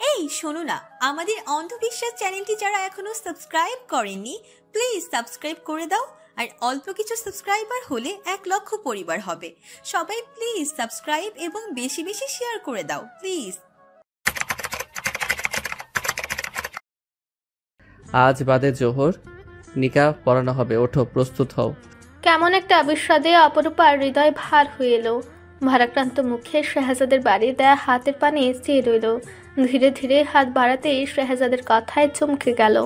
এই শোনো না, আমাদের অন্ধবিশ্বাস চ্যানেলটি যারা এখনো সাবস্ক্রাইব করেননি প্লিজ সাবস্ক্রাইব করে দাও। আর অল্প কিছু সাবস্ক্রাইবার হলে 1,00,000 পরিবার হবে। সবাই প্লিজ সাবস্ক্রাইব এবং বেশি বেশি শেয়ার করে দাও প্লিজ। আজ বাদে জোহর নিকাহ পড়ানো হবে, ওঠো প্রস্তুত হও। কেমন একটা আবিস্বাদে অপরূপার হৃদয় ভার হয়ে এলো। ভারাক্রান্ত মুখে শেহজাদের বাড়ি দেয়া হাতের পানে চেয়ে রইল। ধীরে ধীরে হাত বাড়াতেই শেহজাদের কথায় চমকে গেল।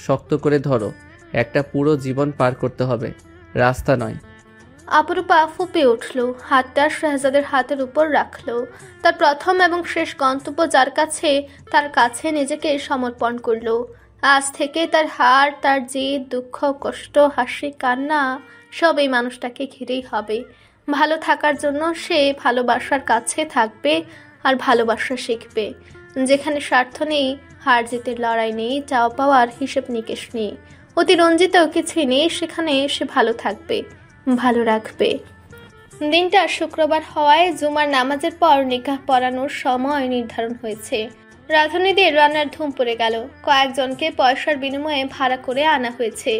শক্ত করে ধরো, একটা পুরো জীবন পার করতে হবে, রাস্তা নয়। অপরূপা ফুঁপে উঠল, হাতটা শেহজাদের হাতের উপর রাখল। তার প্রথম এবং শেষ গন্তব্য যার কাছে, তার কাছে নিজেকে সমর্পণ করল। আজ থেকে তার হার, তার জেদ, দুঃখ, কষ্ট, হাসি, কান্না সব এই মানুষটাকে ঘিরেই হবে। ভালো থাকার জন্য সে ভালোবাসার কাছে থাকবে আর ভালোবাসা শিখবে। যেখানে স্বার্থ নেই, হার জিতের লড়াই নেই, চাওয়া পাওয়ার হিসেব নিকেশ নেই, অতিরঞ্জিত কিছুই নেই, সেখানে সে ভালো থাকবে, ভালো রাখবে। দিনটা শুক্রবার হওয়ায় জুমার নামাজের পর নিকাহ পড়ানোর সময় নির্ধারণ হয়েছে। রাঁধুনিদের রান্নার ধুম পড়ে গেল। কয়েকজনকে পয়সার বিনিময়ে ভাড়া করে আনা হয়েছে।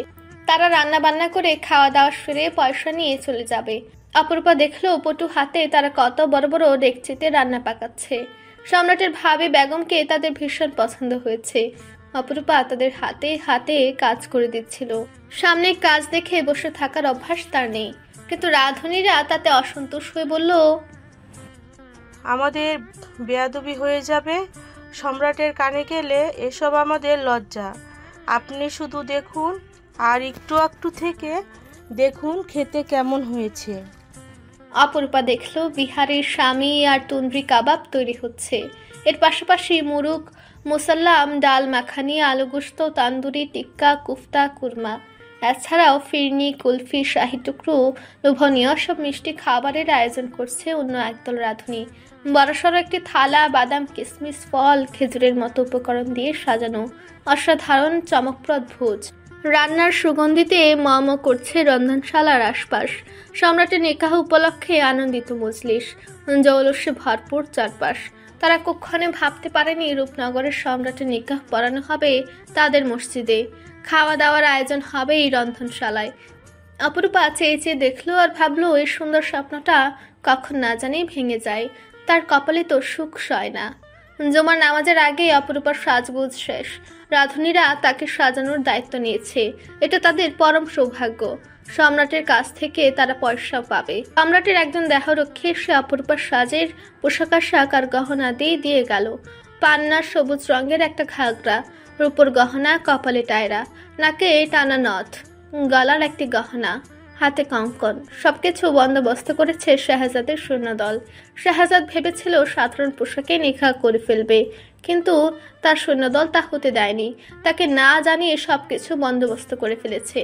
তারা রান্না বান্না করে খাওয়া দাওয়া সেরে পয়সা নিয়ে চলে যাবে। অপরূপা দেখলো পটু হাতে তারা কত বড় বড় ডেকচিতে রান্না পাকাচ্ছে। সম্রাটের ভাবি বেগমকে তাদের ভীষণ পছন্দ হয়েছে। অপরূপা তাদের হাতে হাতে কাজ করে দিচ্ছিল। সামনে কাজ দেখে বসে থাকার অভ্যাস তার নেই, কিন্তু রাঁধুনিরা তাতে অসন্তোষ হয়ে বলল, আমাদের বেয়াদবি হয়ে যাবে, সম্রাটের কানে গেলে এসব আমাদের লজ্জা। আপনি শুধু দেখুন আর একটু থেকে দেখুন খেতে কেমন হয়েছে। অপরূপা দেখলো বিহারের স্বামী আর তন্দ্রি কাবাব তৈরি হচ্ছে। এর পাশাপাশি মুরুক, মুসাল্লাম, ডাল মাখানি, আলু গোস্ত, তান্দুরি, টিক্কা, কুফতা, কুরমা, এছাড়াও ফিরনি, কুলফি, শাহি টুকরো, লোভনীয় সব মিষ্টি খাবারের আয়োজন করছে অন্য একদল রাঁধুনি। বড়সড় একটি থালা বাদাম, কিশমিশ, ফল, খেজুরের মতো উপকরণ দিয়ে সাজানো অসাধারণ চমকপ্রদ ভোজ। রান্নার সুগন্ধিতে মম করছে রন্ধনশালার আশপাশ। সম্রাটের নিকাহ উপলক্ষে আনন্দিত মজলিস, জৌলসে ভরপুর চারপাশ। তারা কক্ষণে ভাবতে পারেনি রূপনগরের সম্রাটের নিকাহ পড়ানো হবে তাদের মসজিদে, খাওয়া দাওয়ার আয়োজন হবে এই রন্ধনশালায়। অপরূপা চেয়ে চেয়ে দেখলো আর ভাবলো এই সুন্দর স্বপ্নটা কখন না জানি ভেঙে যায়। তার কপালে তো সুখ সয় না। জুমার নামাজের আগে অপরূপার সাজগোজ শেষ। রাঁধুনিরা তাকে সাজানোর দায়িত্ব নিয়েছে। এটা তাদের পরম সৌভাগ্য। সম্রাটের কাছ থেকে তারা পয়সাও পাবে। সম্রাটের একজন দেহরক্ষী সে অপরূপার সাজের পোশাক আশাক আর গহনা দিয়ে গেল। পান্নার সবুজ রঙের একটা ঘাগরা, রূপোর গহনা, কপালে টায়রা, নাকে টানা নথ, গলার একটি গহনা, হাতে কঙ্কন, সবকিছু বন্দোবস্ত করেছে শেহজাদের সৈন্যদল। শেহজাদ ভেবেছিল সাধারণ পোশাকে নিকাহ করে ফেলবে, কিন্তু তার সৈন্যদল তা হতে দেয়নি। তাকে না জানিয়ে সবকিছু বন্দোবস্ত করে ফেলেছে,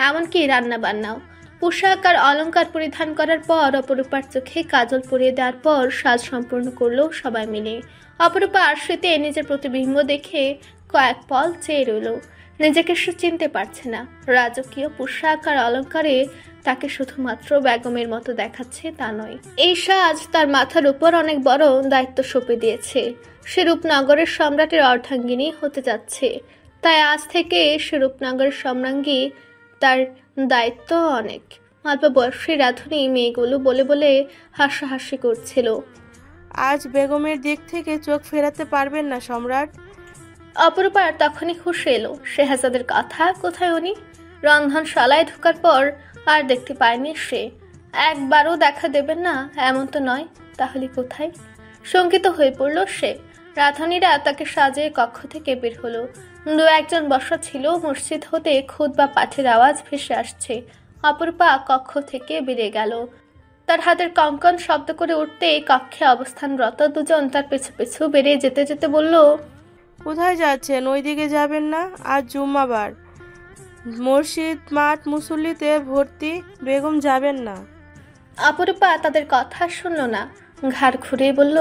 এমনকি রান্না বান্নাও। পোশাক আর অলংকার পরিধান করার পর অপরূপার চোখে কাজল পরিয়ে দেওয়ার পর সাজ সম্পূর্ণ করলো সবাই মিলে। অপরূপা আরশিতে নিজের প্রতিবিম্ব দেখে কয়েক পল চেয়ে রইল। নিজেকে সে চিনতে পারছে না। রাজকীয় পোশাক আর অলঙ্কারে তাকে শুধুমাত্র বেগমের মতো দেখাচ্ছে তা নয়, এই সাজ তার মাথার উপর অনেক বড় দায়িত্ব সঁপে দিয়েছে। সে রূপনগরের সম্রাটের অর্ধাঙ্গিনী হতে যাচ্ছে, তাই আজ থেকে সে রূপনগরের সম্রাঙ্গী, তার দায়িত্ব অনেক। অল্প বয়সী রাঁধুনি মেয়েগুলো বলে বলে হাসাহাসি করছিল, আজ বেগমের দিক থেকে চোখ ফেরাতে পারবেন না সম্রাট। অপরূপার তখনই হুঁশ এলো শেহজাদের কথা কোথায় উনি। রন্ধনশালায় ঢোকার পর আর দেখতে পায়নি সে। একবারও দেখা দেবেন না এমন তো নয়, তাহলে কোথায়? শঙ্কিত হয়ে পড়ল সে। রাঁধুনিরা তাকে সাজিয়ে কক্ষ থেকে বের হলো। দু একজন বসা ছিল। মসজিদ হতে খুতবা পাঠের আওয়াজ ভেসে আসছে। অপরূপা কক্ষ থেকে বেরিয়ে গেল। তার হাতের কঙ্কন শব্দ করে উঠতে কক্ষে অবস্থানরত দুজন তার পেছু পেছু বেরিয়ে যেতে যেতে বলল, কোথায় যাচ্ছেন? ওইদিকে যাবেন না, আজ জুম্মাবার, মসজিদ মাঠ মুসল্লিতে ভর্তি, বেগম যাবেন না। অপরূপা তাদের কথা শুনল না, ঘাড় ঘুরে বলল,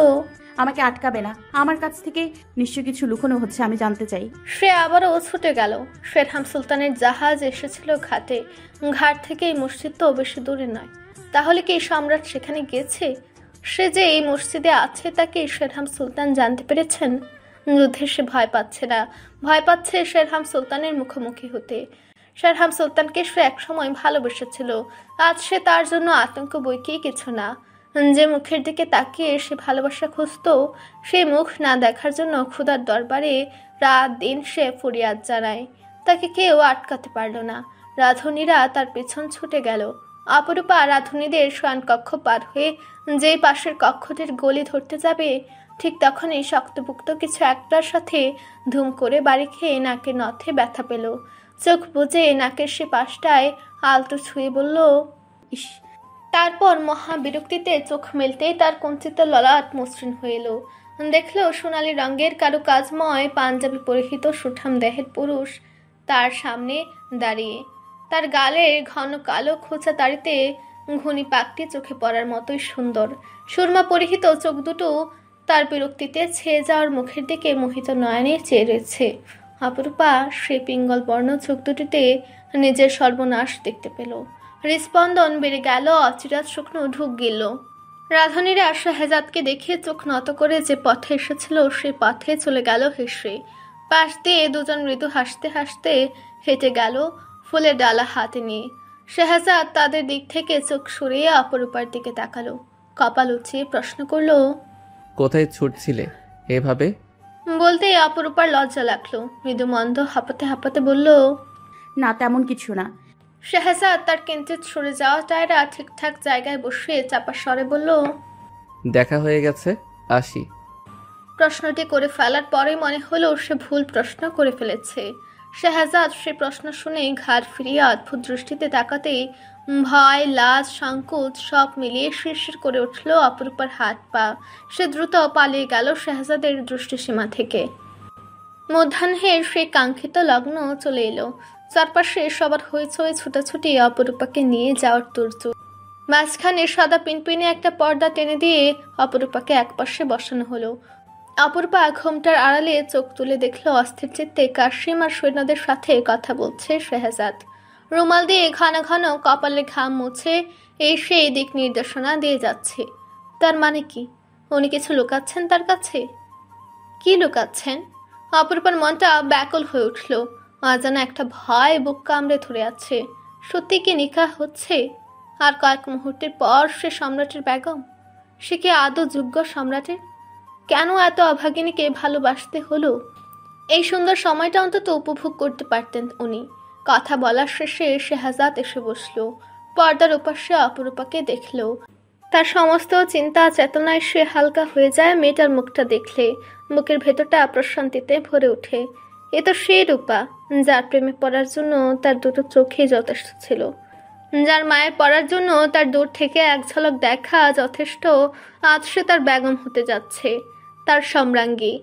আমাকে আটকাবে না, আমার কাছ থেকে নিশ্চয় কিছু লুকোনো হচ্ছে, আমি জানতে চাই। সে আবারও ছুটে গেল। শেরহাম সুলতানের জাহাজ এসেছিল ঘাটে। ঘাট থেকে এই মসজিদ তো বেশি দূরে নয়। তাহলে কি সম্রাট সেখানে গেছে? সে যে এই মসজিদে আছে তাকে শেরহাম সুলতান জানতে পেরেছেন। যুদ্ধে সে ভয় পাচ্ছে না, ভয় পাচ্ছে শেরহাম সুলতানের মুখোমুখি হতে। শেরহাম সুলতানকে সে একসময় ভালোবেসেছিল, আজ সে তার জন্য আতঙ্ক বই কি কিছু না। যে মুখের দিকে তাকিয়ে সে ভালোবাসা খুঁজত, সেই মুখ না দেখার জন্য খোদার দরবারে রাত দিন সে ফরিয়াদ জানায়। তাকে কেউ আটকাতে পারল না। রাধুনীরা তার পেছন ছুটে গেল। অপরূপা রাধুনীদের শয়নকক্ষ পার হয়ে যেই পাশের কক্ষটির গলি ধরতে যাবে, ঠিক তখনই শক্তপুক্ত কিছু একটার সাথে ধুম করে বাড়ি খেয়ে নাকের নথে ব্যথা পেল। চোখ বুজে নাকের সে পাশটায় আলতো ছুঁয়ে বলল, ইস! তারপর মহা বিরক্তিতে চোখ মেলতেই তার কুঞ্চিত ললাট মসৃণ হয়ে এলো। দেখলো সোনালী রঙের কারুকাজময় পাঞ্জাবি পরিহিত সুঠাম দেহের পুরুষ তার সামনে দাঁড়িয়ে। তার গালের ঘন কালো খোঁচা দাড়িতে ঘুনি পাকটি চোখে পড়ার মতোই সুন্দর। সুরমা পরিহিত চোখ দুটো তার বিরক্তিতে ছেয়ে যাওয়ার মুখের দিকে মোহিত নয়নে চেয়ে রয়েছে। অপরূপা সে পিঙ্গল বর্ণ চোখ দুটিতে নিজের সর্বনাশ দেখতে পেল। হৃস্পন্দন বেড়ে গেল, অচিরাত শুকনো ঢুক গেল। রাধুনীরা শাহজাদকে দেখে চোখ নত করে যে পথে এসেছিল সে পথে চলে গেল হেসে। পাশ দিয়ে দুজন মৃদু হাসতে হাসতে হেঁটে গেল ফুলের ডালা হাতে নিয়ে। শাহজাদ তাদের দিক থেকে চোখ সরিয়ে অপরূপার দিকে তাকালো, কপাল উঁচিয়ে প্রশ্ন করলো, কোথায় ছুটছিলে এভাবে? বলতেই অপরূপার লজ্জা লাগলো। মৃদু মন্দ হাঁপাতে হাঁপাতে বলল, না, তেমন কিছু না। শাহজাদ তার কিঞ্চিত সরে যাওয়া টায়রা ঠিকঠাক জায়গায় বসিয়ে চাপা স্বরে বলল, দেখা হয়ে গেছে, আসি। প্রশ্নটি করে ফেলার পরে মনে হলো সে ভুল প্রশ্ন করে ফেলেছে। শাহজাদ সে প্রশ্ন শুনে ঘাড় ফিরিয়ে অদ্ভুত দৃষ্টিতে তাকাতেই ভয়, লাজ, সংকোচ সব মিলিয়ে শিরশির করে উঠল অপরূপার হাত পা। সে দ্রুত পালিয়ে গেল শাহজাদের দৃষ্টিসীমা থেকে। মধ্যাহ্নের সেই কাঙ্ক্ষিত লগ্ন চলে এলো। চারপাশে সবার হইচই ছুটাছুটি অপরূপাকে নিয়ে যাওয়ার তোড়জোড়। মাঝখানে সাদা পিনপিনে একটা পর্দা টেনে দিয়ে অপরূপাকে একপাশে বসানো হলো। অপরূপা ঘোমটার আড়ালে চোখ তুলে দেখল অস্থির চিত্তে কাশিম আর সৈন্যদের সাথে কথা বলছে শাহজাদ। রুমাল দিয়ে ঘন ঘন কপালে ঘাম মুছে এই সেই দিক নির্দেশনা দিয়ে যাচ্ছে। তার মানে কি? উনি কিছু লুকাচ্ছেন তার কাছে? কি লুকাচ্ছেন? অপরূপার মনটা ব্যাকুল হয়ে উঠল। অজানা একটা ভয় বুক কামড়ে ধরে আছে। সত্যি কি নিকাহ হচ্ছে? আর কয়েক মুহূর্তের পর সে সম্রাটের বেগম। সে কি আদৌ যোগ্য সম্রাটের? কেন এত অভাগিনীকে ভালোবাসতে হলো? এই সুন্দর সময়টা অন্তত উপভোগ করতে পারতেন উনি। কথা বলার শেষে শাহজাদ এসে বসলো। পর্দার ওপাশে অপরূপাকে দেখলো। তার সমস্ত চিন্তা চেতনায় সে হালকা হয়ে যায় মেয়েটার মুখটা দেখলে। বুকের ভেতরটা প্রশান্তিতে ভরে ওঠে। এ তো সেই রূপা যার প্রেমে পড়ার জন্য তার দুটো চোখই যথেষ্ট ছিল, যার মায়ের পড়ার জন্য তার দূর থেকে এক ঝলক দেখা যথেষ্ট। আজ সে তার বেগম হতে যাচ্ছে, তার সম্রাঙ্গী।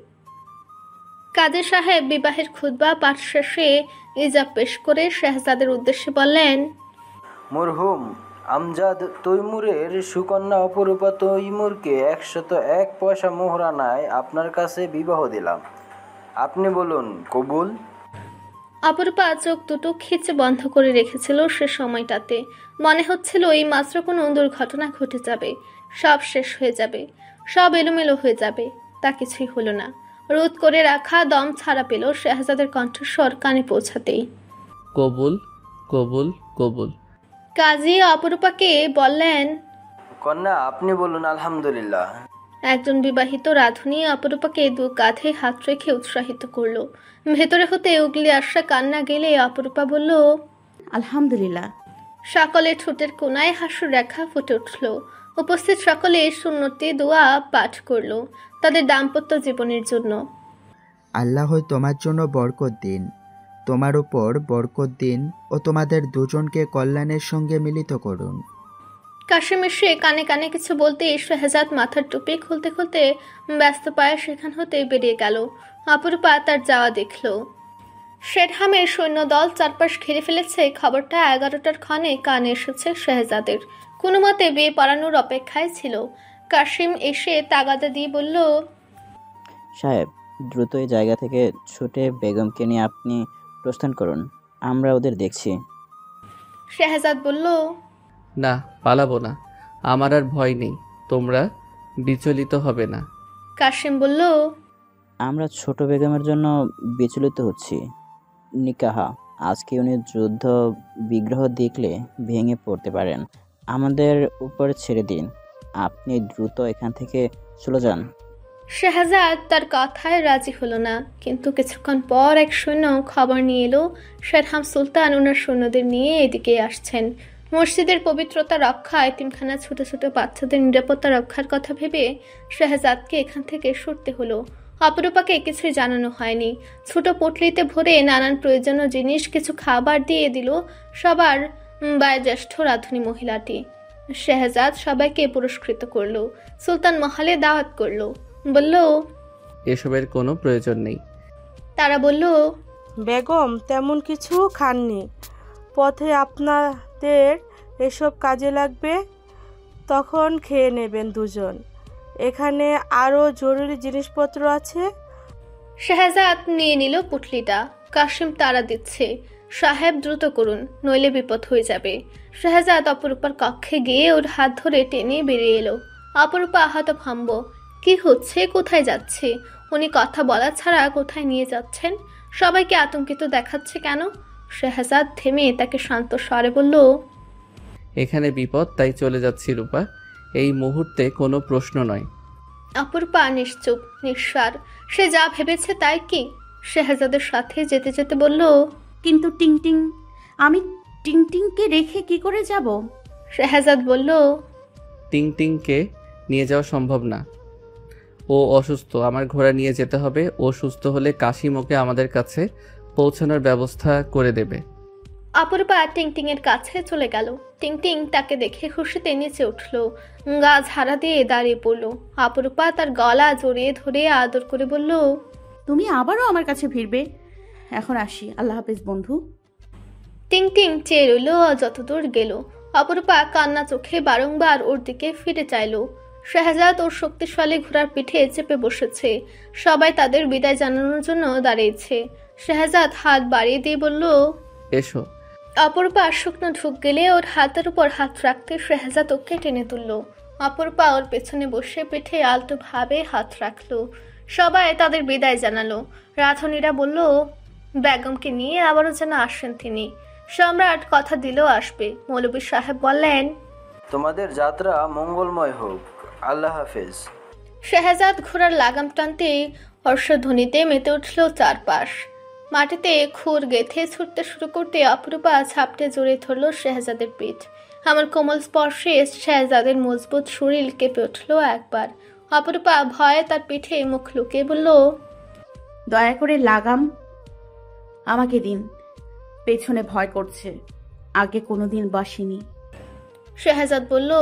কাজী সাহেব বিবাহের খুতবা পাঠ শেষে ইজাব পেশ করে শাহজাদের উদ্দেশ্যে বললেন, মরহুম আমজাদ তৈমুরের সুকন্যা অপরূপা তৈমুরকে 101 পয়সা মোহরানায় আপনার কাছে বিবাহ দিলাম। আপনি বলুন কবুল? অপরূপা চোখ দুটো খিচে বন্ধ করে রেখেছিল সে সময়টাতে। মনে হচ্ছিল এই মাত্র কোনো দুর্ঘটনা ঘটে যাবে, সব শেষ হয়ে যাবে, সব এলোমেলো হয়ে যাবে। তা কিছুই হলো না। রোধ করে রাখা দম ছাড়া পেল শাহজাদের কণ্ঠস্বর কানে পৌঁছাতেই। কবুল, কবুল, কবুল। কাজী অপরূপাকে বললেন, কন্যা আপনি বলুন আলহামদুলিল্লাহ। একজন বিবাহিত রাধুনী অপরূপাকে দু কাঁধে হাত রেখে উৎসাহিত করলো। ভেতরে হতে উগলে আসা কান্না গেলে অপরূপা বলল, আলহামদুলিল্লাহ। সকলে ঠোঁটের কোনায় হাসির রেখা ফুটে উঠল। উপস্থিত সকলে সুন্নতি দোয়া পাঠ করল তাদের দাম্পত্য জীবনের জন্য। আল্লাহ তোমার জন্য বরকত দিন, তোমার উপর বরকত দিন ও তোমাদের দুজনকে কল্যাণের সঙ্গে মিলিত করুন। কাশিম এসে কানে কানে কিছু বলতে শাহজাদ মাথার টুপি খুলতে খুলতে ব্যস্ত পায়ে সেখান হতে বেরিয়ে গেল। অপরূপা তার যাওয়া দেখল। শেরহামের সৈন্যদল চারপাশ ঘিরে ফেলেছে খবরটা 11টার ক্ষণে কানে এসেছে শাহজাদের। কোনো মতে বিয়ে পড়ানোর অপেক্ষায় ছিল। কাশিম এসে তাগাদা দিয়ে বলল, সাহেব, দ্রুত এই জায়গা থেকে ছুটে বেগমকে নিয়ে আপনি প্রস্থান করুন, আমরা ওদের দেখছি। শাহজাদ বলল, না, পালাবো না, আমার আর ভয় নেই, তোমরা বিচলিত হবে না। কাশিম বলল, আমরা ছোট বেগমের জন্য বিচলিত হচ্ছি। নিকাহা আজকে উনি যুদ্ধ বিগ্রহ দেখলে ভেঙে পড়তে পারেন। আমাদের উপর ছেড়ে দিন, আপনি দ্রুত এখান থেকে চলে যান। শাহজাদ তার কথায় রাজি হলো না, কিন্তু কিছুক্ষণ পর এক সৈন্য খবর নিয়ে এলো শেরহাম সুলতান ওনার সৈন্যদের নিয়ে এদিকে আসছেন। মসজিদের পবিত্রতা রক্ষা, এতিমখানা, ছোট ছোট বাচ্চাদের নিরাপত্তা রক্ষার কথা ভেবে শাহজাদকে এখান থেকে সরতে হলো। অপরূপাকে কিছুই জানানো হয়নি। ছোট পটলিতে ভরে নানান প্রয়োজনীয় জিনিস কিছু খাবার দিয়ে দিল সবার বয়োজ্যেষ্ঠ রাঁধুনি মহিলাটি। শাহজাদ সবাইকে পুরস্কৃত করলো, সুলতান মহলে দাওয়াত করলো, বলল এসবের কোনো প্রয়োজন নেই। তারা বলল, বেগম তেমন কিছু খাননি, পথে আপনাদের এসব কাজে লাগবে, তখন খেয়ে নেবেন দুজন। এখানে আরও জরুরি জিনিসপত্র আছে। শাহজাদ নিয়ে নিল পুটলিটা। কাশিম তারা দিচ্ছে, সাহেব দ্রুত করুন, নইলে বিপদ হয়ে যাবে। শাহজাদ অপরূপার কক্ষে গিয়ে ওর হাত ধরে টেনে বেরিয়ে এলো। অপরূপা আহত ভাম্ব, কি হচ্ছে, কোথায় যাচ্ছে? উনি কথা বলা ছাড়া কোথায় নিয়ে যাচ্ছেন? সবাইকে আতঙ্কিত দেখাচ্ছে কেন? শাহজাদ থেমে তাকে শান্ত স্বরে বলল, এখানে বিপদ, তাই চলে যাচ্ছি রূপা, এই মুহূর্তে কোনো প্রশ্ন নয়। অপরূপা নিশ্চুপ, নিঃস্বার। সে যা ভেবেছে তাই কি? শাহজাদের সাথে যেতে যেতে বলল, কিন্তু টিংটিং, আমি টিংটিংকে রেখে কি করে যাব? শাহজাদ বলল, টিংটিংকে নিয়ে যাওয়া সম্ভব না, ও অসুস্থ, আমার ঘোড়া নিয়ে যেতে হবে। ও সুস্থ হলে কাশিম ওকে আমাদের কাছে পৌঁছানোর ব্যবস্থা করে দেবে। অপরূপা টিংটিং এর কাছে চলে গেল। টিংটিং তাকে দেখে খুশিতে নেচে উঠল, গা ঝাড়া দিয়ে দাঁড়িয়ে পড়ল। অপরূপা তার গলা জড়িয়ে ধরে আদর করে বলল, তুমি আবারও আমার কাছে ফিরবে? এখন আসি, আল্লাহ হাফেজ বন্ধু। টিংটিং চেয়ে রইল যতদূর গেল। অপরূপা কান্না চোখে বারংবার ওর দিকে ফিরে চাইল। শাহজাদ ওর শক্তিশালী ঘোড়ার পিঠে চেপে বসেছে। সবাই তাদের বিদায় জানানোর জন্য দাঁড়িয়েছে। শাহজাদ হাত বাড়িয়ে দিয়ে বলল, এসো। অপরূপা শুকনো ঢুক গেলে ওর হাতের উপর হাত রাখতে শাহজাদ ওকে টেনে তুলল। অপরূপা ওর পেছনে বসে পিঠে আলতো ভাবে হাত রাখলো। সবাই তাদের বিদায় জানালো। রাঁধুনিরা বলল, বেগমকে নিয়ে আবারও যেন আসেন তিনি। সম্রাট কথা দিল আসবে। মৌলভী সাহেব বললেন, তোমাদের যাত্রা মঙ্গলময় হোক, আল্লাহ হাফেজ। শাহজাদ ঘোড়ার লাগাম টানতে হর্ষধ্বনিতে মেতে উঠল চারপাশ। মাটিতে খুর গেথে ছুটতে শুরু করতে অপরূপা ঝাপটে জড়িয়ে ধরল শাহজাদের পিঠ। আমার কোমল স্পর্শে শাহজাদের মজবুত শরীর কেঁপে উঠল একবার। অপরূপা ভয়ে তার পিঠে মুখ লুকিয়ে বলল, দয়া করে লাগাম আমাকে দিন, পেছনে ভয় করছে, আগে কোনোদিন বাসিনি। শাহজাদ বলল,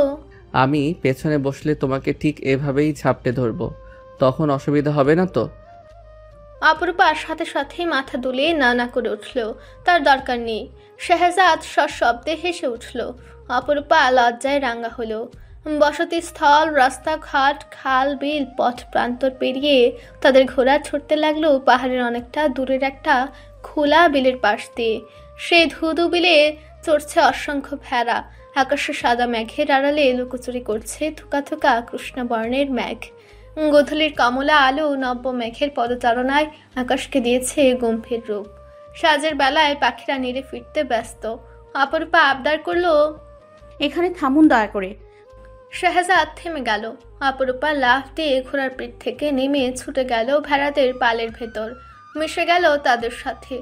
আমি পেছনে বসলে তোমাকে ঠিক এভাবেই ঝাপটে ধরবো, তখন অসুবিধা হবে না তো? অপরূপা সাথে সাথেই মাথা দুলিয়ে না না করে উঠল, তার দরকার নেই। শাহজাদ সশব্দে হেসে উঠল। অপরূপা লজ্জায় রাঙা হলো। বসতি স্থল, রাস্তাঘাট, খাল, বিল, পথ প্রান্তর পেরিয়ে তাদের ঘোড়া ছুটতে লাগলো পাহাড়ের অনেকটা দূরের একটা খোলা বিলের পাশ দিয়ে। সেই ধুধু বিলে চড়ছে অসংখ্য ভেড়া। আকাশে সাদা মেঘের আড়ালে লুকোচুরি করছে থুকা থুকা কৃষ্ণ বর্ণের মেঘ। গোধূলির কমলা আলো নব্য মেঘের পদচারণায় আকাশকে দিয়েছে গম্ভীর রূপ। সাজের বেলায় পাখিরা নিড়ে ফিরতে ব্যস্ত। অপরূপা আবদার করলো, এখানে থামুন দয়া করে। শাহজাদ থেমে গেল। অপরূপা লাফ দিয়ে ঘোড়ার পিঠ থেকে নেমে ছুটে গেল ভেড়াদের পালের ভেতর, মিশে গেল তাদের সাথে।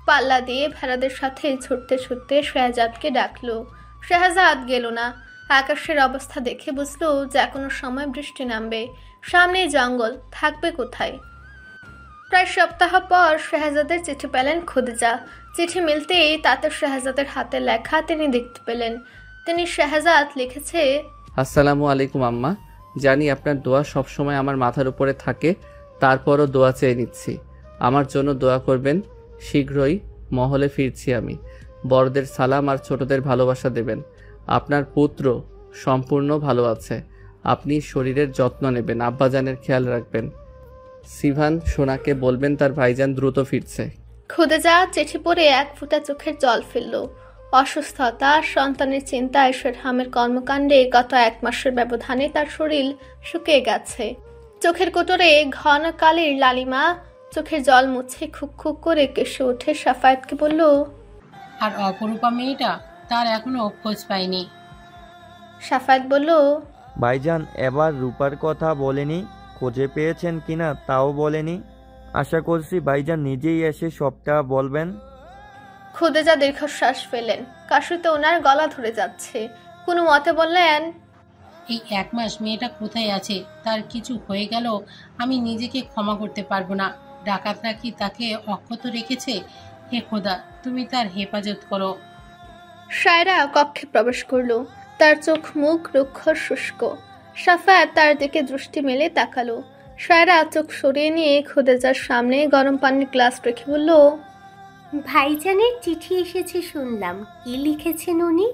পাল্লা দিয়ে ভেড়াদের সাথে ছুটতে ছুটতে শাহজাদকে ডাকলো। শাহজাদ গেল না। আকাশের অবস্থা দেখে বুঝলো যে কোনো সময় বৃষ্টি নামবে। সামনে জঙ্গল, থাকবে কোথায়? প্রায় সপ্তাহ পর শাহজাদের চিঠি পেলেন খুদিজা। চিঠি মিলতেই তাতে শাহজাদের হাতে লেখা তিনি দেখতে পেলেন। তিনি শাহজাদ লিখেছে, আসসালামু আলাইকুম আম্মা, জানি আপনার দোয়া সবসময় আমার মাথার উপরে থাকে, তারপরও দোয়া চেয়ে নিচ্ছি। আমার জন্য দোয়া করবেন। শীঘ্রই মহলে ফিরছি আমি। বড়দের সালাম আর ছোটদের ভালোবাসা দেবেন। আপনার পুত্র সম্পূর্ণ ভালো আছে। আপনি শরীরের যত্ন নেবেন, আব্বাজানের খেয়াল রাখবেন। সিভান সোনাকে বলবেন তার ভাইজান দ্রুত ফিরছে। খুদিজা চিঠি পড়ে এক ফোঁটা চোখের জল ফেলল। অসুস্থতা, সন্তানের চিন্তায় শেরহামের কর্মকাণ্ডে গত 1 মাসের ব্যবধানে তার শরীর শুকিয়ে গেছে। চোখের কোটরে ঘন কালের লালিমা, চোখের জল মুছে খুক খুক করে কেসে উঠে সাফায়াতকে বলল, আর অপরূপা মেয়েটা, তার এখনো খোঁজ পাইনি। সাফায়াত বলল, ভাইজান এবার রূপার কথা বলেনি, খুঁজে পেয়েছেন কিনা তাও বলেনি। আশা করছি ভাইজান নিজেই এসে সবটা বলবেন। খুদেজা দীর্ঘশ্বাস ফেলেন, কাশিতে ওনার গলা ধরে যাচ্ছে। কোনো মতে বললেন, এই 1 মাস মেয়েটা কোথায় আছে? তার কিছু হয়ে গেল আমি নিজেকে ক্ষমা করতে পারবো না। ডাকাতরা কি তাকে অক্ষত রেখেছে? হে খোদা, তুমি তার হেফাজত করো। শায়রা কক্ষে প্রবেশ করলো। তার চোখ মুখ রুক্ষ শুষ্ক। সাফায়াত তার দিকে দৃষ্টি মেলে তাকালো। শায়রা চোখ সরিয়ে নিয়ে খুদেজার সামনে গরম পানির গ্লাস রেখে বলল, ভাইজানের চিঠি এসেছে শুনলাম, কি লিখেছেন উনি?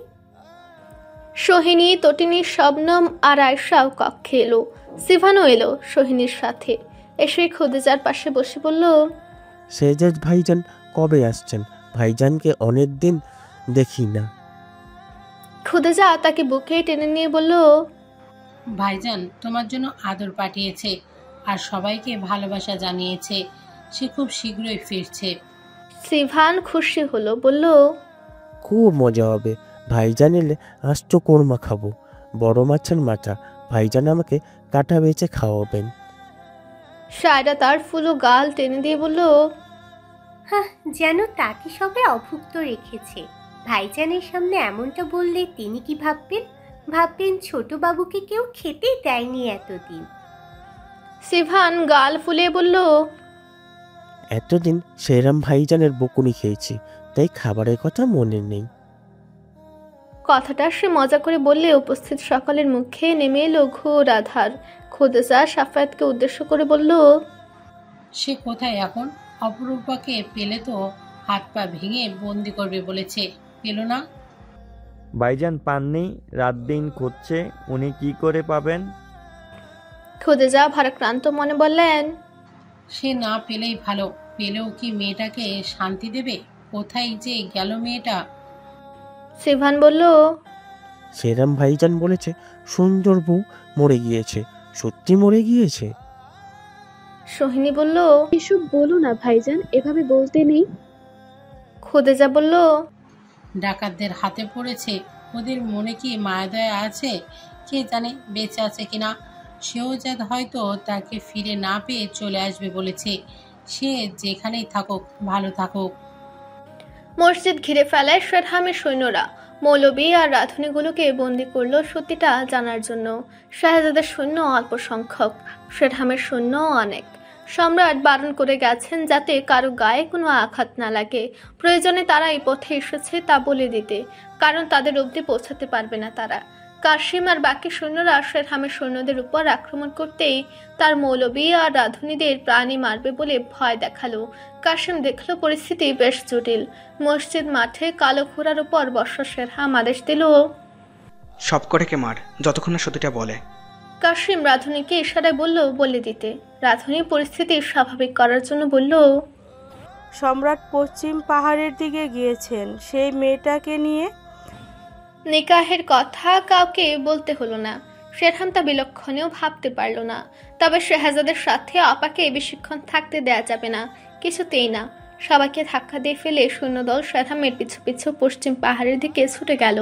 সোহিনী, তটিনী, শবনম আর আয়শাও কক্ষে এলো। সিভানও এলো সোহিনীর সাথে। এসে খুদেজার পাশে বসে বলল, শেহজাদ ভাইজান কবে আসছেন? ভাইজানকে অনেক দিন দেখি না। খুদেজা তাকে বুকে টেনে নিয়ে বলল, ভাইজান তোমার জন্য আদর পাঠিয়েছে আর সবাইকে ভালোবাসা জানিয়েছে। সে খুব শীঘ্রই ফিরছে। সিভান খুশি হলো, বলল, খুব মজা হবে। ভাইজান এলে আস্ত কোরমা খাবো, বড় মাছের মাথা। ভাইজান আমাকে কাটা বেচে খাওয়াবেন। শায়রা তার ফুলো গাল টেনে দিয়ে বলল, হ্যাঁ, যেন তাকে সবে অভুক্ত রেখেছে। ভাইজানের সামনে এমনটা বললে তিনি কি ভাববেন? ভাববেন ছোট বাবুকে কেউ খেতেই দেয়নি এতদিন। সিভান গাল ফুলিয়ে বলল, এতদিন সেরাম ভাইজানের বকুনি খেয়েছি, তাই খাবারের কথা মনে নেই। কথাটা সে মজা করে বললে উপস্থিত সকলের মুখে নেমে এলো ঘোর আধার। খুদেজা সাফায়াতকে উদ্দেশ্য করে বলল, সে কোথায় এখন? অপরূপাকে পেলে তো হাত পা ভেঙে বন্দি করবে বলেছে, পেল না। ভাইজান পাননি, রাত দিন খুঁজছে, উনি কি করে পাবেন? খুদেজা ভারাক্রান্ত মনে বললেন, সে না পেলেই ভালো। পেলেও কি মেয়েটাকে শান্তি দেবে? কোথায় যে গেল মেয়েটা? সিভান বলল, সেরাম ভাইজান বলেছে সুন্দর বউ মরে গিয়েছে। সত্যি মরে গিয়েছে? সোহিনী বলল, এসব বলো না ভাইজান, এভাবে বলতে নেই। খুদেজা বলল, ডাকাতদের হাতে পড়েছে, ওদের মনে কি মায়াদয়া আছে? কে জানে বেঁচে আছে কিনা। শেহজাদ হয়তো তাকে ফিরে না পেয়ে চলে আসবে বলেছে। সে যেখানেই থাকুক, ভালো থাকুক। মসজিদ ঘিরে ফেলায় শেরহামের সৈন্যরা মৌলবী আর রাধুনীগুলোকে বন্দি করলো সত্যিটা জানার জন্য। শাহজাদের সৈন্য অল্প সংখ্যক, শেরহামের সৈন্য অনেক। সম্রাট বারণ করে গেছেন যাতে কারো গায়ে কোনো আঘাত না লাগে। প্রয়োজনে তারা এই পথে এসেছে তা বলে দিতে, কারণ তাদের অবধি পৌঁছাতে পারবে না তারা। কাশিম আর বাকি সৈন্যরা শেরহামের সৈন্যদের উপর আক্রমণ করতেই তার মৌলবী আর রাধুনীদের প্রাণী মারবে বলে ভয় দেখালো। কাশিম দেখলো পরিস্থিতি বেশ জটিল। মসজিদ মাঠে কালো ঘোড়ার উপর বর্ষা শেরহাম আদেশ দিল, সব কটাকে মার, যতক্ষণ না সত্যিটা বলে। কাশিম রাধুনীকে ইশারায় বলল বলে দিতে। রাধুনী পরিস্থিতি স্বাভাবিক করার জন্য বলল, সম্রাট পশ্চিম পাহাড়ের দিকে গিয়েছেন সেই মেয়েটাকে নিয়ে। নিকাহের কথা কাউকে বলতে হলো না। শেরহাম তা বিলক্ষণেও ভাবতে পারল না। তবে শেহজাদের সাথে আপাকে বেশিক্ষণ থাকতে দেয়া যাবে না, কিছুতেই না। সবাইকে ধাক্কা দিয়ে ফেলে সৈন্যদল শেরহামের পিছু পিছু পশ্চিম পাহাড়ের দিকে ছুটে গেল।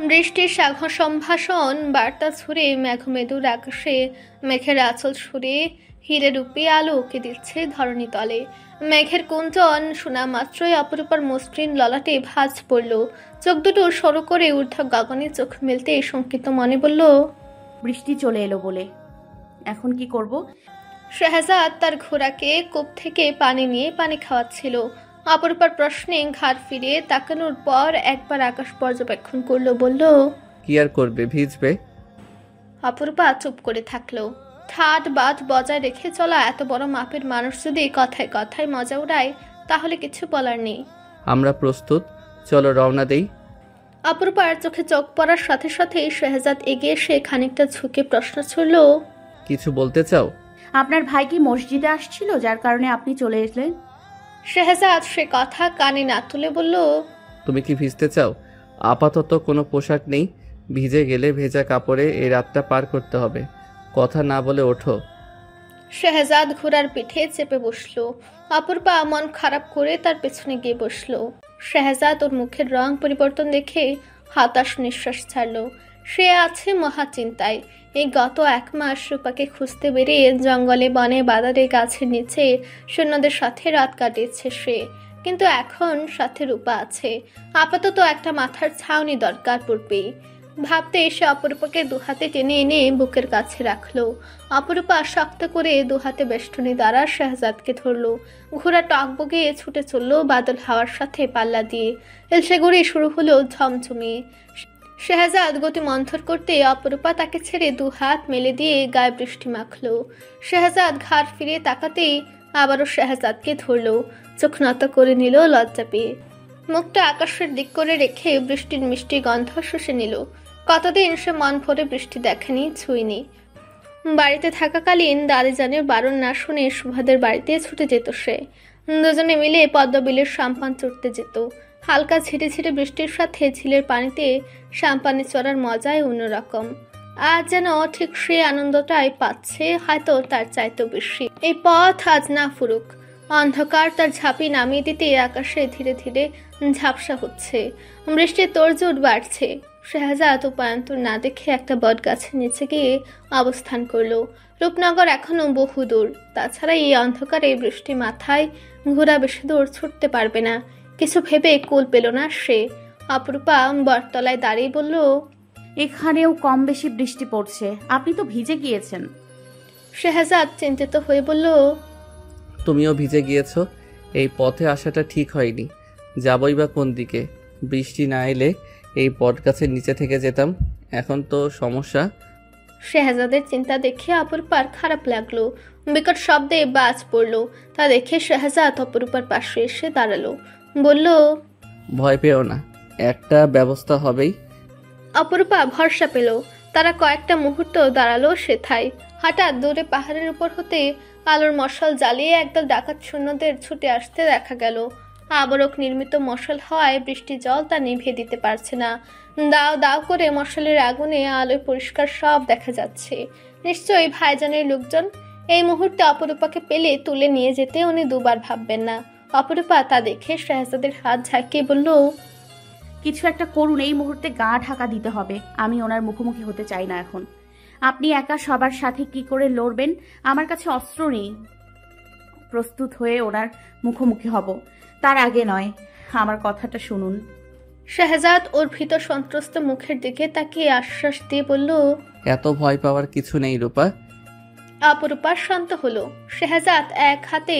বৃষ্টির সম্ভাষণ বার্তা ছুড়ে মেঘমেদুর আকাশে মেঘের আঁচল ছুড়ে হিরে রূপে আলো উঁকে দিচ্ছে ধরণী তলে। মেঘের কুঞ্চন শোনা মাত্রই অপরূপার মসৃণ ললাটে ভাঁজ পড়ল। চোখ দুটো সরু করে ঊর্ধ্ব গগনে চোখ মেলতে শঙ্কিত মনে বলল, বৃষ্টি চলে এলো বলে এখন কি করব? শাহজাদ তার ঘোড়াকে কূপ থেকে পানি নিয়ে পানি খাওয়াচ্ছিল। অপরূপার প্রশ্নে ঘাড় ফিরে তাকানোর পর একবার আকাশ পর্যবেক্ষণ করলো, বলল, কি আর করবে, ভিজবে। অপরূপা চুপ করে থাকলো। ঠাট বাদ বজায় রেখে চলা এত বড় মাপের মানুষ যদি কথায় কথায় মজা উড়ায় তাহলে কিছু বলার নেই। আমরা প্রস্তুত, চলো রওনা দেই। অপরূপার চোখে চোখ পড়ার সাথে সাথেই শাহজাদ এগিয়ে এসে খানিকটা ঝুঁকে প্রশ্ন ছুড়ল, কিছু বলতে চাও? আপনার ভাই কি মসজিদে আসছিল যার কারণে আপনি চলে এলেন? শাহজাদ সে কথা কানে না তুলে বলল, তুমি কি ভিজতে চাও? আপাতত কোনো পোশাক নেই, ভিজে গেলে ভেজা কাপড়ে এই রাতটা পার করতে হবে। কথা না বলে ওঠো। শেহজাদ ঘোড়ার পিঠে চেপে বসলো। অপূর্বা মন খারাপ করে তার পেছনে গিয়ে বসলো। শেহজাদ ওর মুখের রং পরিবর্তন দেখে হতাশ নিঃশ্বাস ছাড়লো। সে আছে মহা চিন্তায়। এই গত 1 মাস রূপাকে খুঁজতে বেরিয়ে জঙ্গলে বনে বাজারে গাছের নিচে সৈন্যদের সাথে রাত কাটিয়েছে সে, কিন্তু এখন সাথে রূপা আছে। আপাতত একটা মাথার ছাউনি দরকার পড়বেই। ভাবতে এসে অপরূপাকে দুহাতে টেনে এনে বুকের কাছে রাখলো। অপরূপা শক্ত করে দুহাতে বেষ্টনী দ্বারা শেহজাদকে ধরলো। ঘোড়া টকবগে ছুটে চললো বাদল হাওয়ার সাথে পাল্লা দিয়ে। এলসে গড়ে শুরু হলো ঝমঝমিয়ে। শেহজাদ গতি মন্থর করতে অপরূপা তাকে ছেড়ে 2 হাত মেলে দিয়ে গায়ে বৃষ্টি মাখলো। শেহজাদ ঘাড় ফিরে তাকাতেই আবারও শেহজাদকে ধরলো। চোখ নত করে নিল লজ্জা পেয়ে। মুখটা আকাশের দিক করে রেখে বৃষ্টির মিষ্টি গন্ধ শুষে নিল। কতদিন সে মন ভরে বৃষ্টি দেখেনি, ছুঁয়নি। বাড়িতে থাকাকালীন দাদিজানের বারণ না শুনে সুভাদের বাড়িতে ছুটে যেত সে। দুজনে মিলে পদ্মবিলের সাম্পান চড়তে যেত। হালকা ছিটে ছিটে বৃষ্টির সাথে ঝিলের পানিতে সাম্পানে চড়ার মজাই অন্যরকম। আজ যেন ঠিক সে আনন্দটাই পাচ্ছে, হয়তো তার চাইতেও বেশি। এই পথ আজ না ফুরুক। অন্ধকার তার ঝাঁপি নামিয়ে দিতে আকাশে ধীরে ধীরে ঝাপসা হচ্ছে। বৃষ্টির তোড়জোড় বাড়ছে। শেহজাদ উপায়ন্তর না দেখে একটা বট গাছের নিচে গিয়ে অবস্থান করলো। রূপনগর এখনো বহু দূর। তাছাড়া এই অন্ধকারে বৃষ্টি মাথায় ঘোড়া বেশি দূর ছুটতে পারবে না। কিছু ভেবে কুল পেল না সে। অপরূপা বটতলায় দাঁড়িয়ে বলল, এখানেও কম বেশি বৃষ্টি পড়ছে, আপনি তো ভিজে গিয়েছেন। শেহজাদ চিন্তিত হয়ে বলল, তুমিও ভিজে গিয়েছো। এই পথে আসাটা ঠিক হয়নি। যাবই বা কোন দিকে? বৃষ্টি না এলে এই বটগাছের নিচে থেকে যেতাম। এখন তো সমস্যা। শেহজাদের চিন্তা দেখে অপরূপার খারাপ লাগলো। বিকট শব্দে বাজ পড়লো। তা দেখে শেহজাদ অপরূপার পাশে এসে দাঁড়ালো। বলল, ভয় পেও না, একটা ব্যবস্থা হবেই। অপরূপা ভরসা পেল। তারা কয়েকটা মুহূর্ত দাঁড়ালো সেথায়। হঠাৎ দূরে পাহাড়ের উপর হতে আলোর মশাল জ্বালিয়ে একদল ডাকাত সৈন্যদের ছুটে আসতে দেখা গেল। আবরক নির্মিত মশাল হওয়ায় বৃষ্টি জল তা নিভিয়ে দিতে পারছে না। দাও দাও করে মশালের আগুনে আলোয় পরিষ্কার সব দেখা যাচ্ছে। নিশ্চয়ই ভাইজানের লোকজন। এই মুহূর্তে অপরূপাকে পেলে তুলে নিয়ে যেতে উনি 2 বার ভাববেন না। অপরূপা তা দেখে শেহজাদের হাত ঝাঁকিয়ে বলল, কিছু একটা করুন, এই মুহূর্তে গা ঢাকা দিতে হবে। আমি ওনার মুখোমুখি হতে চাই না এখন। আপনি একা সবার সাথে কি করে লড়বেন? আমার কাছে অস্ত্র নেই। প্রস্তুত হয়ে ওনার মুখোমুখি হব, তার আগে নয়। আমার কথাটা শুনুন। শেহজাদ ওর ভীত সন্ত্রস্ত মুখের দিকে তাকিয়ে আশ্বাস দিয়ে বলল, এত ভয় পাওয়ার কিছু নেই রূপা। অপরূপা শান্ত হলো। শেহজাদ এক হাতে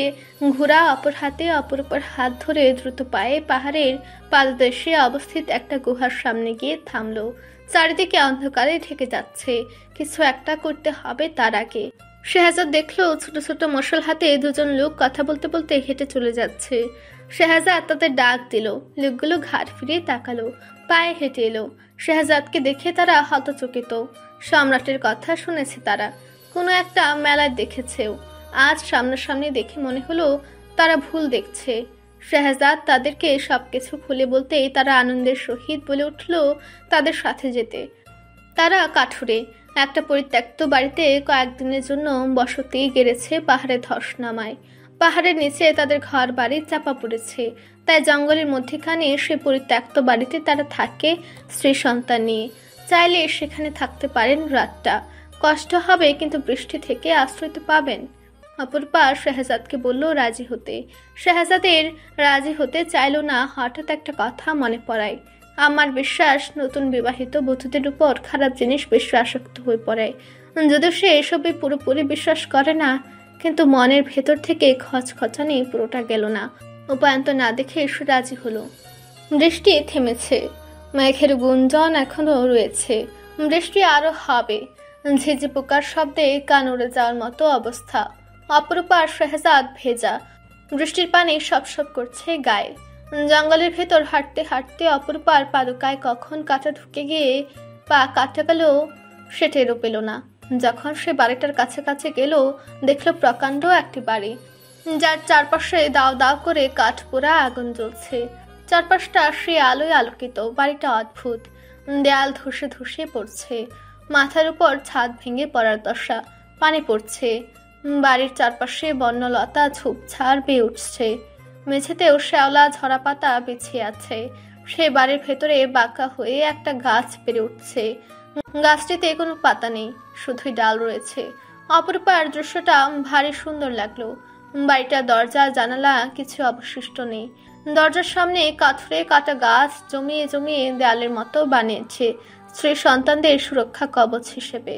ঘোড়া, অপর হাতে অপরূপার হাত ধরে দ্রুত পায়ে পাহাড়ের পাদদেশে অবস্থিত একটা গুহার সামনে গিয়ে থামলো। চারিদিকে অন্ধকারে ঢেকে যাচ্ছে। কিছু একটা করতে হবে তার আগে। শেহজাদ দেখলো ছোট ছোট মশাল হাতে 2 জন লোক কথা বলতে বলতে হেঁটে চলে যাচ্ছে। শেহজাদ তাদের ডাক দিল। লোকগুলো ঘাড় ফিরিয়ে তাকালো, পায়ে হেঁটে এলো। শেহজাদকে দেখে তারা হতচকিত। সম্রাটের কথা শুনেছে তারা, কোনো একটা মেলায় দেখেছেও। আজ সামনাসামনি দেখে মনে হলো তারা ভুল দেখছে। শেহজাদ তাদেরকে সবকিছু খুলে বলতেই তারা আনন্দের সহিত বলে উঠল তাদের সাথে যেতে। তারা কাঠুরে একটা পরিত্যক্ত বাড়িতে কয়েকদিনের জন্য বসতি গেড়েছে পাহাড়ে ধস নামায়। পাহাড়ের নিচে তাদের ঘর বাড়ি চাপা পড়েছে। তাই জঙ্গলের মধ্যেখানে সে পরিত্যক্ত বাড়িতে তারা থাকে স্ত্রী সন্তান নিয়ে। চাইলে সেখানে থাকতে পারেন রাতটা। কষ্ট হবে, কিন্তু বৃষ্টি থেকে আশ্রয় তো পাবেন। অপরূপা শেহজাদকে বলল রাজি হতে। শেহজাদের রাজি হতে চাইল না। হঠাৎ একটা কথা মনে পড়ায়। আমার বিশ্বাস নতুন বিবাহিত বধূদের উপর খারাপ জিনিস বেশি আসক্ত হয়ে পড়ে। যদিও সে এসবে পুরোপুরি বিশ্বাস করে না, কিন্তু মনের ভেতর থেকে খচখচানি পুরোটা গেল না। উপায়ন্ত না দেখে সে রাজি হলো। বৃষ্টি থেমেছে। মেঘের গুঞ্জন এখনো রয়েছে। বৃষ্টি আরো হবে। ঝিঝি পোকার শব্দে কান উড়ে যাওয়ার মতো অবস্থা। অপরূপা আর শেহজাদ ভেজা। বৃষ্টির পানি সপসপ করছে গায়ে। জঙ্গলের ভেতর হাঁটতে হাঁটতে অপরূপার পাদুকায় কখন কাঁটা ঢুকে গিয়ে পা কাটা গেল সে টেরও পেল না। যখন সে বাড়িটার কাছাকাছি গেল, দেখলো প্রকাণ্ড একটি বাড়ি, যার চারপাশে দাও দাও করে কাঠ পোড়া আগুন জ্বলছে। চারপাশটা সে আলোয় আলোকিত। বাড়িটা অদ্ভুত। দেয়াল ধসে ধসে পড়ছে। মাথার উপর ছাদ ভেঙে পড়ার দশা। পানি পড়ছে। বাড়ির চারপাশে বন্যলতা ঝোপঝাড় বেয়ে উঠছে, মেঝেতেও শ্যাওলা ঝরা পাতা বিছিয়ে আছে। সে বাড়ির ভেতরে বাঁকা হয়ে একটা গাছ বেড়ে উঠছে। গাছটিতে কোনো পাতা নেই, শুধুই ডাল রয়েছে। অপরূপার দৃশ্যটা ভারী সুন্দর লাগলো। বাড়িটার দরজা জানালা কিছু অবশিষ্ট নেই। দরজার সামনে কাঠুরে কাটা গাছ জমিয়ে জমিয়ে দেয়ালের মতো বানিয়েছে স্ত্রী সন্তানদের সুরক্ষা কবচ হিসেবে।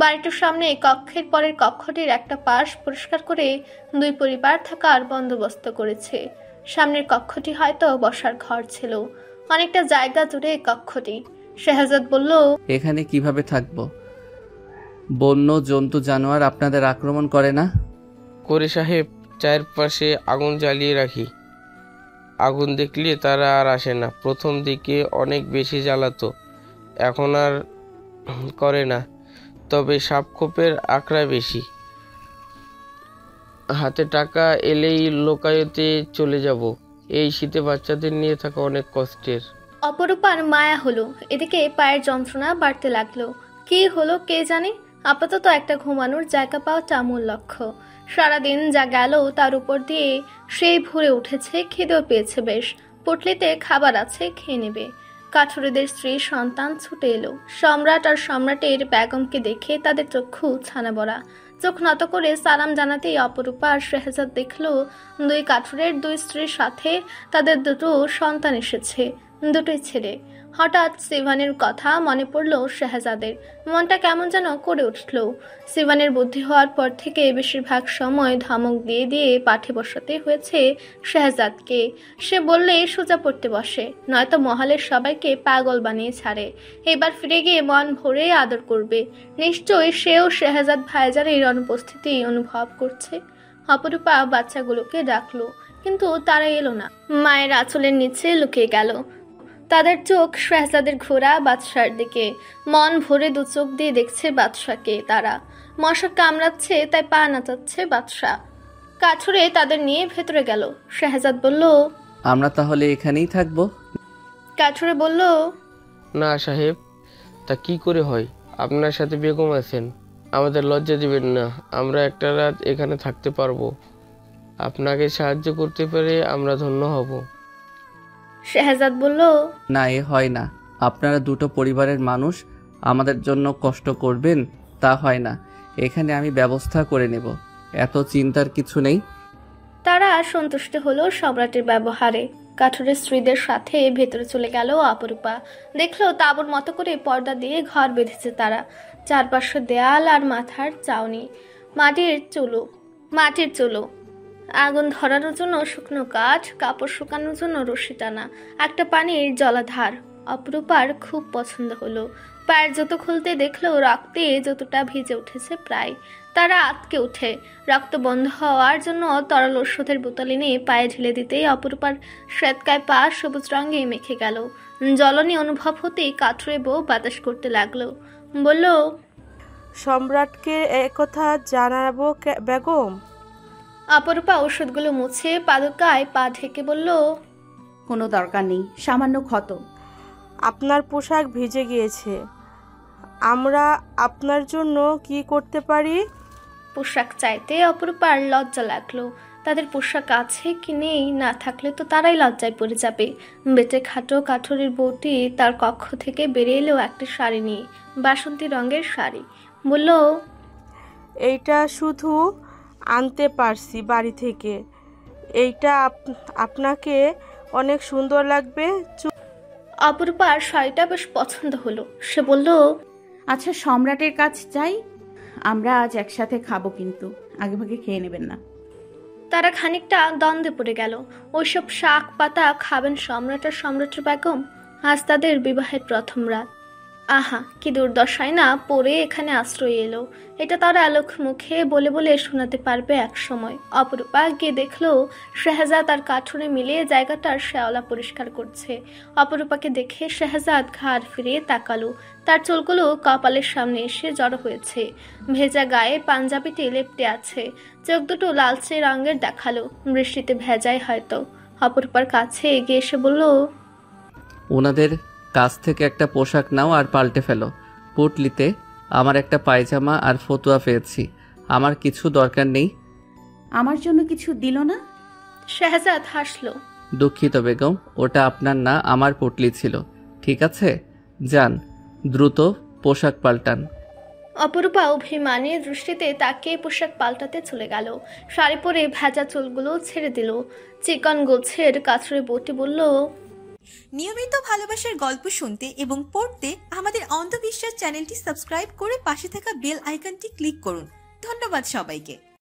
বাড়িটার সামনে কক্ষের পরের কক্ষটির একটা পাশ পরিষ্কার করে দুই পরিবার থাকার বন্দোবস্ত করেছে। সামনের কক্ষটি হয়তো বসার ঘর ছিল। অনেকটা জায়গা জুড়ে কক্ষটি। শেহজাদ বলল, এখানে কিভাবে থাকবো? বন্য জন্তু জানোয়ার আপনাদের আক্রমণ করে না? করে সাহেব, চারপাশে আগুন জ্বালিয়ে রাখি। আগুন দেখলে তারা আর আসে না। প্রথম দিকে অনেক বেশি জ্বালাতো, এখন আর করে না। তবে সাপখোপের আঁকড়া বেশি। হাতে টাকা এলেই লোকায়তে চলে যাব। এই শীতে বাচ্চাদের নিয়ে থাকা অনেক কষ্টের। অপরূপার মায়া হলো। এদিকে পায়ের যন্ত্রণা বাড়তে লাগলো। কি হলো কে জানে। আপাতত একটা ঘুমানোর জায়গা পাওয়াটা মূল লক্ষ্য। সারাদিন যা গেল তার উপর দিয়ে সেই ভরে উঠেছে, খিদেও পেয়েছে বেশ। পুটলিতে খাবার আছে, খেয়ে নেবে। কাঠুরেদের স্ত্রী সন্তান ছুটে এলো। সম্রাট আর সম্রাটের বেগমকে দেখে তাদের চক্ষু ছানা বড়া। চোখ নত করে সালাম জানাতেই অপরূপা আর শেহজাদ দেখলো দুই কাঠুরের দুই স্ত্রীর সাথে তাদের দুটো সন্তান এসেছে, দুটোই ছেলে। হঠাৎ সিভানের কথা মনে পড়ল শেহজাদের। মনটা কেমন যেন করে উঠল। সিভানের বুদ্ধি হওয়ার পর থেকে বেশিরভাগ সময় ধমক দিয়ে দিয়ে পাঠে বসাতে হয়েছে শেহজাদকে। সে বললে সোজা পড়তে বসে, নয়তো মহলের সবাইকে পাগল বানিয়ে ছাড়ে। এবার ফিরে গিয়ে মন ভরে আদর করবে। নিশ্চয়ই সেও শেহজাদ ভাইজানের অনুপস্থিতি অনুভব করছে। অপরূপা বাচ্চাগুলোকে ডাকলো, কিন্তু তারা এলো না। মায়ের আঁচলের নিচে লুকিয়ে গেল। তাদের চোখ শেহজাদের ঘোরা বাদশার দিকে। মন ভরে দু চোখ দিয়ে দেখছে বাদশাকে তারা। মশা কামড়াচ্ছে তাই পা নাচাচ্ছে বাদশা। কাঠুরে তাদের নিয়ে ভেতরে গেল। শেহজাদ বলল, আমরা তাহলে এখানেই থাকবো? কাঠুরে বলল, না সাহেব, তা কি করে হয়? আপনার সাথে বেগম আছেন, আমাদের লজ্জা দিবেন না। আমরা একটা রাত এখানে থাকতে পারবো। আপনাকে সাহায্য করতে পেরে আমরা ধন্য হব। শেহজাদ বলল, না, এ হয় না। আপনারা দুটো পরিবারের মানুষ আমাদের জন্য কষ্ট করবেন, তা হয় না। এখানে আমি ব্যবস্থা করে নেব, এত চিন্তার কিছু নেই। তারা সন্তুষ্ট হলো সম্রাটের ব্যবহারে। কাঠুরের স্ত্রীদের সাথে ভেতরে চলে গেল অপরূপা। দেখলো তাঁবুর মতো করে পর্দা দিয়ে ঘর বেঁধেছে তারা। চারপাশে দেয়াল আর মাথার চাউনি, মাটির চুলো, আগুন ধরানোর জন্য শুকনো কাঠ, কাপড় শুকানোর জন্য রশি টানা, একটা পানির জলাধার। অপরূপার খুব পছন্দ হলো। পায়ের জুতো খুলতে দেখলো রক্তে জুতোটা ভিজে উঠেছে প্রায়। তারা আটকে উঠে রক্ত বন্ধ হওয়ার জন্য তরল ওষুধের বোতল এনে পায়ে ঢেলে দিতেই অপরূপার শ্বেতকায় পা সবুজ রঙে মেখে গেল। জ্বলনি অনুভব হতেই কাঠুরে বউ বাতাস করতে লাগলো। বলল, সম্রাটকে একথা জানাবো বেগম? অপরূপা ওষুধগুলো মুছে পাদুকায় পা ঢেকে বলল, কোনো দরকার নেই, সামান্য ক্ষত। আপনার পোশাক ভিজে গিয়েছে, আমরা আপনার জন্য কি করতে পারি? পোশাক চাইতে অপরূপার লজ্জা লাগলো। তাদের পোশাক আছে কি নেই, না থাকলে তো তারাই লজ্জায় পড়ে যাবে। বেটে খাটো কাঠুরের বউটি তার কক্ষ থেকে বেরিয়ে এলো একটা শাড়ি নিয়ে, বাসন্তী রঙের শাড়ি। বলল, এইটা শুধু আনতে পারছি বাড়ি থেকে, এইটা আপনাকে অনেক সুন্দর লাগবে। অপরূপার শাড়িটা বেশ পছন্দ হলো। সে বলল, আচ্ছা সম্রাটের কাছ যাই, আমরা আজ একসাথে খাবো, কিন্তু আগেভাগে খেয়ে নেবেন না। তারা খানিকটা দ্বন্দ্বে পড়ে গেল। ওইসব শাক পাতা খাবেন সম্রাট আর সম্রাটের বেগম? আজ তাদের বিবাহের প্রথম রাত। আহা, কি দুর্দশায় না পড়ে এখানে আশ্রয় এলো। এটা তারা আলোক মুখে বলে বলে শোনাতে পারবে এক সময়। অপরূপা গিয়ে দেখলো শেহজাদ আর কাঠুরে মিলে জায়গাটার শ্যাওলা পরিষ্কার করছে। অপরূপাকে দেখে শেহজাদ ঘাড় ফিরিয়ে তাকালো। তার চুলগুলো কপালের সামনে এসে জড়ো হয়েছে। ভেজা গায়ে পাঞ্জাবিটি লেপটে আছে। চোখ দুটো লালচে রঙের দেখালো, বৃষ্টিতে ভেজায় হয়তো। অপরূপার কাছে এগিয়ে এসে বলল, ওনাদের কাছ থেকে একটা পোশাক নাও আর পাল্টে ফেলো। পুটলিতে আমার একটা পায়জামা আর ফতুয়া পেয়েছি, আমার কিছু দরকার নেই। আমার জন্য কিছু দিল না? শাহজাদ হাসলো। দুঃখিত বেগম, ওটা আপনার না, আমার পুটলি ছিল। ঠিক আছে, যান, দ্রুত পোশাক পাল্টান। অপরূপা অভিমানী দৃষ্টিতে তাকে পোশাক পাল্টাতে চলে গেল। শাড়ি পরে ভেজা চুলগুলো ছেড়ে দিল। চিকন গোছের কাছড়ে বটি বলল, নিয়মিত ভালোবাসার গল্প শুনতে এবং পড়তে আমাদের অন্ধবিশ্বাস চ্যানেলটি সাবস্ক্রাইব করে পাশে থাকা বেল আইকনটি ক্লিক করুন। ধন্যবাদ সবাইকে।